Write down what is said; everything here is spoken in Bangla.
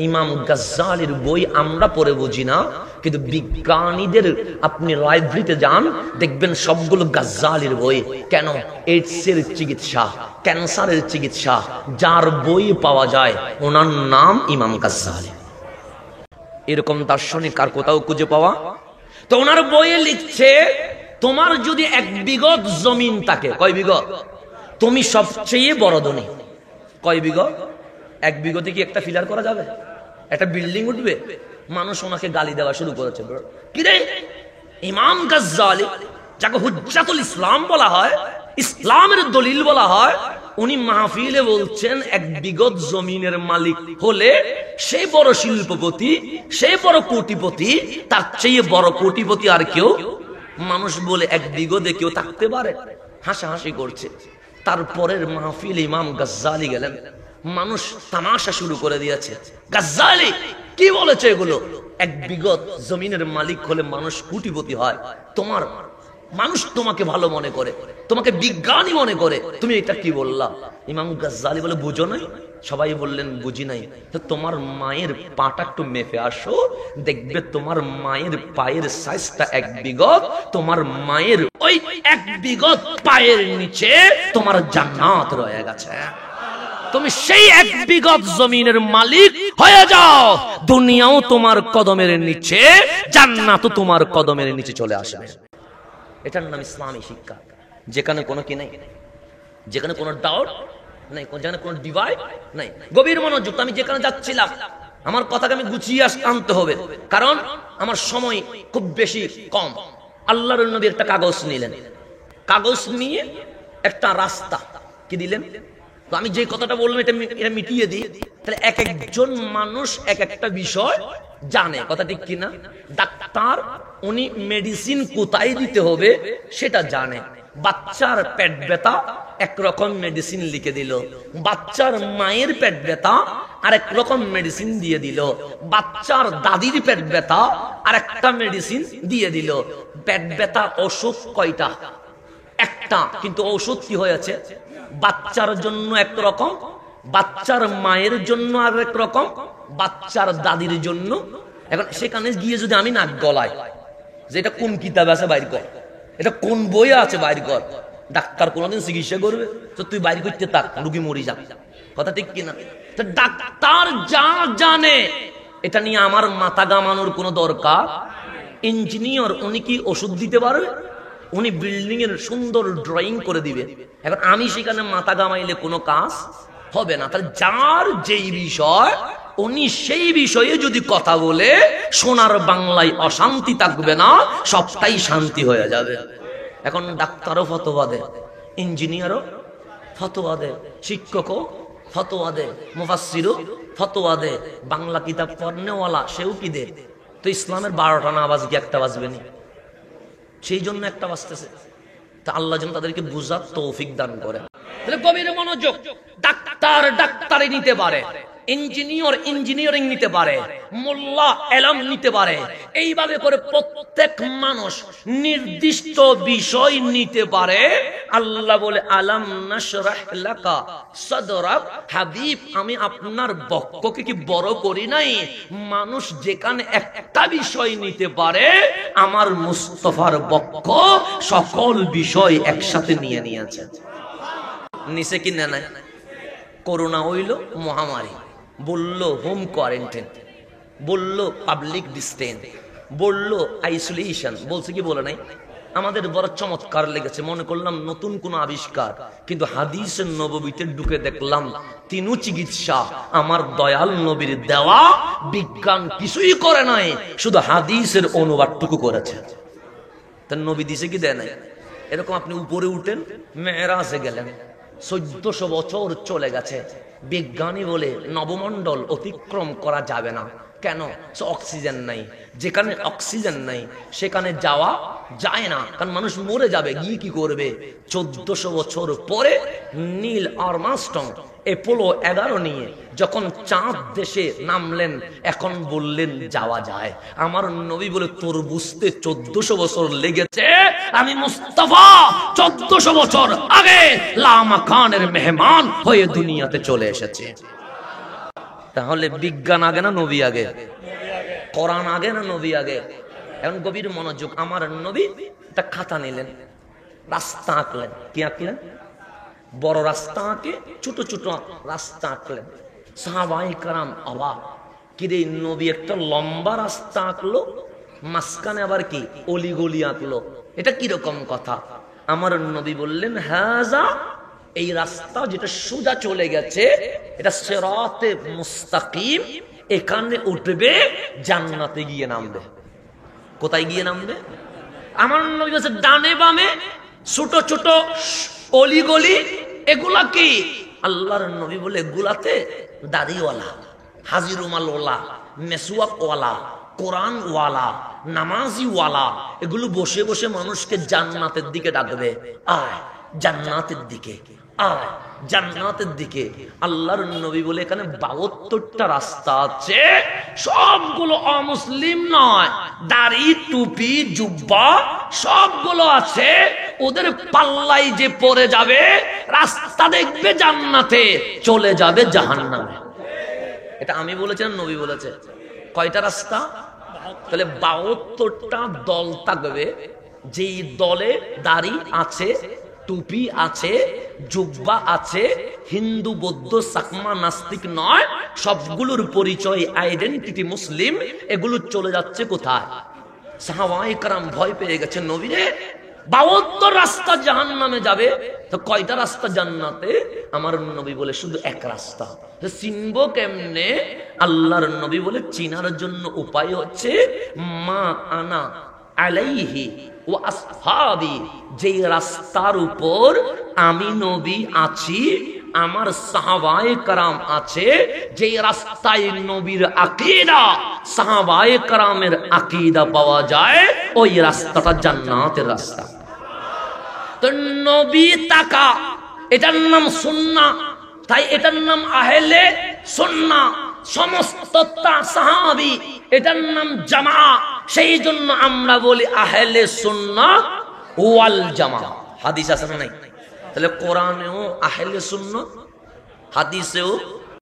ইমাম গাজ্জালির বই আমরা পড়ে বুঝি না, কিন্তু বিজ্ঞানীদের আপনি লাইব্রেরিতে যান, দেখবেন সবগুলো গাজ্জালির বই। কেন? এইডসের চিকিৎসা, ক্যান্সারের চিকিৎসা যার বই পাওয়া যায় ওনার নাম ইমাম গাজ্জালি। এরকম দার্শনিক আর কোথাও খুঁজে পাওয়া? তো ওনার বইয়ে লিখছে, তোমার যদি 1 বিঘত জমিন থাকে, কয় বিঘত? তুমি সবচেয়ে বড় ধনী। কয় বিঘত? 1 বিঘতে কি একটা ফিলার করা যাবে? একটা বিল্ডিং উঠবে? মানুষ ওনাকে গালি দেওয়া শুরু করেছে। কিরে ইমাম গাজ্জালি, যাকে হুজ্জাতুল ইসলাম বলা হয়, ইসলামের দলিল বলা হয়, উনি মাহফিলে বলছেন 1 বিঘত জমিনের মালিক হলে সে বড় শিল্পপতি, সে বড় কোটিপতি, তার চেয়ে বড় কোটিপতি আর কেউ? মানুষ বলে 1 বিঘতে কেউ থাকতে পারে? হাসাহাসি করছে। তারপরের মাহফিলে ইমাম গাজ্জালি গেলেন, মানুষ তামাশা শুরু করে দিয়েছে। গাজ্জালি কি বলেছে এগুলো? 1 বিঘত জমিনের মালিক হলে মানুষ কোটিপতি হয়। তোমার মানুষ তোমাকে ভালো মনে করে, তোমাকে বিজ্ঞানী মনে করে, তুমি এটা কি বললা? ইমাম গাজ্জালি বলে, বুঝো নাই? সবাই বললেন বুঝি নাই। তো তোমার মায়ের পাটা একটু মেপে আসো, দেখবে তোমার মায়ের পায়ের সাইজটা 1 বিঘত। তোমার মায়ের ওই 1 বিঘত পায়ের নিচে তোমার জান্নাত রয়ে গেছে। তুমি সেই 1 বিঘত জমিনের মালিক হয়ে যাও, দুনিয়াও তোমার কদমের নিচে, জান্নাতও তোমার কদমের নিচে চলে আসবে। এটার নাম ইসলামী শিক্ষা, যেখানে কোনো কি নেই, যেখানে কোনো ডাউট নাই, যেখানে কোনো ডিভাইড নাই। গভীর মনোযোগ। আমি যেখানে যাচ্ছিলাম, আমার কথাকে আমি গুছিয়ে আনতে হবে, কারণ আমার সময় খুব বেশি কম। আল্লাহর নবী একটা কাগজ নিলেন, কাগজ নিয়ে একটা রাস্তা কি দিলেন? তো আমি যে কথাটা বললাম এটা মিটিয়ে দিই, তাহলে এক একজন মানুষ এক একটা বিষয় জানে। কথা ঠিক কিনা? ডাক্তার উনি মেডিসিন কোথায় দিতে হবে সেটা জানে। বাচ্চার পেট ব্যথা একরকম মেডিসিন লিখে দিল, বাচ্চার মায়ের পেট ব্যথা আর একরকম মেডিসিন দিয়ে দিল, বাচ্চার দাদির পেট ব্যথা আর একটা মেডিসিন দিয়ে দিল। পেট ব্যথা অসুখ কয়টা? একটা, কিন্তু ঔষধ কি হয়েছে? বাচ্চার জন্য একরকম, বাচ্চার মায়ের জন্য আর একরকম, বাচ্চার দাদির জন্য। এখন সেখানে গিয়ে যদি আমি নাক গলায় যে এটা কোন কিতাবে আছে বাইর কর, এটা কোন বইয়ে আছে বাইর কর, ডাক্তার কোনদিন চিকিৎসা করবে? তো তুই বাইর করতে থাক, রুগী মরি যাবে। কথা ঠিক কিনা? তো ডাক্তার যা জানে এটা নিয়ে আমার মাথা ঘামানোর কোনো দরকার। ইঞ্জিনিয়ার উনি কি ওষুধ দিতে পারবে? উনি বিল্ডিং এর সুন্দর ড্রয়িং করে দিবে। এখন আমি সেখানে মাথা ঘামাইলে কোনো কাজ হবে না। তাহলে যার যেই বিষয়, উনি সেই বিষয়ে যদি কথা বলে, সোনার বাংলায় অশান্তি থাকবে না, সবটাই শান্তি হয়ে যাবে। এখন ডাক্তারও ফতোয়া দেয়, ইঞ্জিনিয়ারও ফতোয়া দেয়, শিক্ষকও ফতোয়া দেয়, মুফাসসিরও ফতোয়া দেয়, বাংলা কিতাব পড়নেওয়ালা সেও কি দেয়। তো ইসলামের 12টা না বাজবে, একটা বাজবে না, সেই জন্য একটা বাজতেছে। তা আল্লাহ যেন তাদেরকে বুঝার তৌফিক দান করে। তাহলে গভীর মনোযোগ। ডাক্তার ডাক্তারি নিতে পারে, ইঞ্জিনিয়ার ইঞ্জিনিয়ারিং নিতে পারে, মোল্লা এলম নিতে পারে। এইভাবে করে প্রত্যেক মানুষ নির্দিষ্ট বিষয় নিতে পারে। আল্লাহ বলে, আলাম নাশরাহ লাকা সাদরাক, হাবিব আমি আপনার বক্ষকে কি বড় করি নাই? মানুষ যেখানে একটা বিষয় নিতে পারে, আমার মুস্তাফার বক্ষ সকল বিষয় একসাথে নিয়ে নিয়েছে। নিচে কি না? নাই। করোনা হইল মহামারী, বললো হোম কোয়ারেন্টাইন, বললো পাবলিক ডিস্টেন্স, বললো আইসোলেশন, বলছে কি বলে নাই? আমাদের বড় চমৎকার লেগেছে, মনে করলাম নতুন কোন আবিষ্কার, কিন্তু হাদিসের নববীতে ঢুকে দেখলাম তিনু চিকিৎসা আমার দয়াল নবীর দেওয়া। বিজ্ঞান কিছুই করে নাই, শুধু হাদিসের অনুবাদটুকু করেছে। তার নবী দিছে কি দেয় নাই? এরকম আপনি উপরে উঠেন, মেরাজে গেলেন, 1400 বছর চলে গেছে, বিজ্ঞানী বলে নবমণ্ডল অতিক্রম করা যাবে না। কেন? অক্সিজেন নাই। যেখানে অক্সিজেন নাই সেখানে যাওয়া যায় না, কারণ মানুষ মরে যাবে, গিয়ে কি করবে? 1400 বছর পরে নীল আর্মস্ট্রং অ্যাপোলো 11 নিয়ে যখন চাঁদ দেশে নামলেন, এখন বললেন যাওয়া যায়। আমার নবী বলে, তোর বুঝতে 1400 বছর লেগেছে, আমি মুস্তাফা 1400 বছর আগে লামাকানের মেহমান হয়ে দুনিয়াতে চলে এসেছে। তাহলে বিজ্ঞান আগে না নবী আগে? কোরআন আগে না নবী আগে? এখন গভীর মনোযোগ। আমার নবী একটা খাতা নিলেন, রাস্তা আঁকলেন। কি আঁকলেন? বড় রাস্তা আঁকে ছোট ছোট রাস্তা আঁকলেন। সাহাবায়ে কেরাম অবাক, কিরে নবী একটা লম্বা রাস্তা আঁকলো, মাঝখানে আবার কি অলিগলি আঁকলো, এটা কিরকম কথা? আমার নবী বললেন, হাজা, এই রাস্তা যেটা সোজা চলে গেছে এটা সিরাতে মুস্তাকিম, এখানে উঠবে, জান্নাতে গিয়ে নামবে। কোথায় গিয়ে নামবে? আমার নবী বলছে ডানে বামে ছোট ছোট অলিগলি, এগুলা কি? আল্লাহর নবী বলে, এগুলাতে দাড়িওয়ালা, হাজি রুমাল ওয়ালা, মেসওয়াক ওয়ালা, কোরআন ওয়ালা, নামাজি ওয়ালা, এগুলো বসে বসে মানুষকে জান্নাতের দিকে ডাকবে। আয় জান্নাতের দিকে, আয় জান্নাতের দিকে। আল্লাহর নবী বলে, এখানে 72টা রাস্তা আছে, সবগুলো অমুসলিম নয়, দাড়ি টুপি জুব্বা সবগুলো আছে। ওদের পাল্লাই যে পড়ে যাবে, রাস্তা দেখবে জান্নাতে, চলে যাবে জাহান্নামে। এটা আমি বলেছি না নবী বলেছে? কয়টা রাস্তা? তাহলে 72টা দল থাকবে। যেই দলে দাড়ি আছে, টুপি আছে, জুব্বা আছে, হিন্দু বৌদ্ধ চাকমা নাস্তিক নয়, সবগুলোর পরিচয় আইডেন্টিটি মুসলিম, এগুলো চলে যাচ্ছে কোথায়? সাহাবায়ে কেরাম ভয় পেয়ে গেছে, নবীরে 72 রাস্তা জাহান্নামে যাবে, তো কয়টা রাস্তা জান্নাতে? আমার নবী বলে, শুধু এক রাস্তা। চিনবো কেমনে? আল্লাহর নবী বলে, চিনার জন্য উপায় হচ্ছে মা আনা আলাইহি ওয়া আসহাবি, যেই রাস্তার উপর আমি নবী আছি, আমার সাহাবায়ে কেরাম আছে, যেই রাস্তায় নবীর আকীদা, সাহাবায়ে কেরামের আকীদা পাওয়া যায়, ওই রাস্তাটা জান্নাতের রাস্তা। তো নবী তাকা, এটার নাম সুন্নাহ, তাই এটার নাম আহলে সুন্নাহ। সমস্ত সাহাবী, এটার নাম জামাআহ। সেই জন্য আমরা বলি আহলে সুন্নাহ ওয়াল জামাআহ। হাদিস আছে না নাই? তাহলে কোরআনেও আহলে সুন্নাহ, হাদিসেও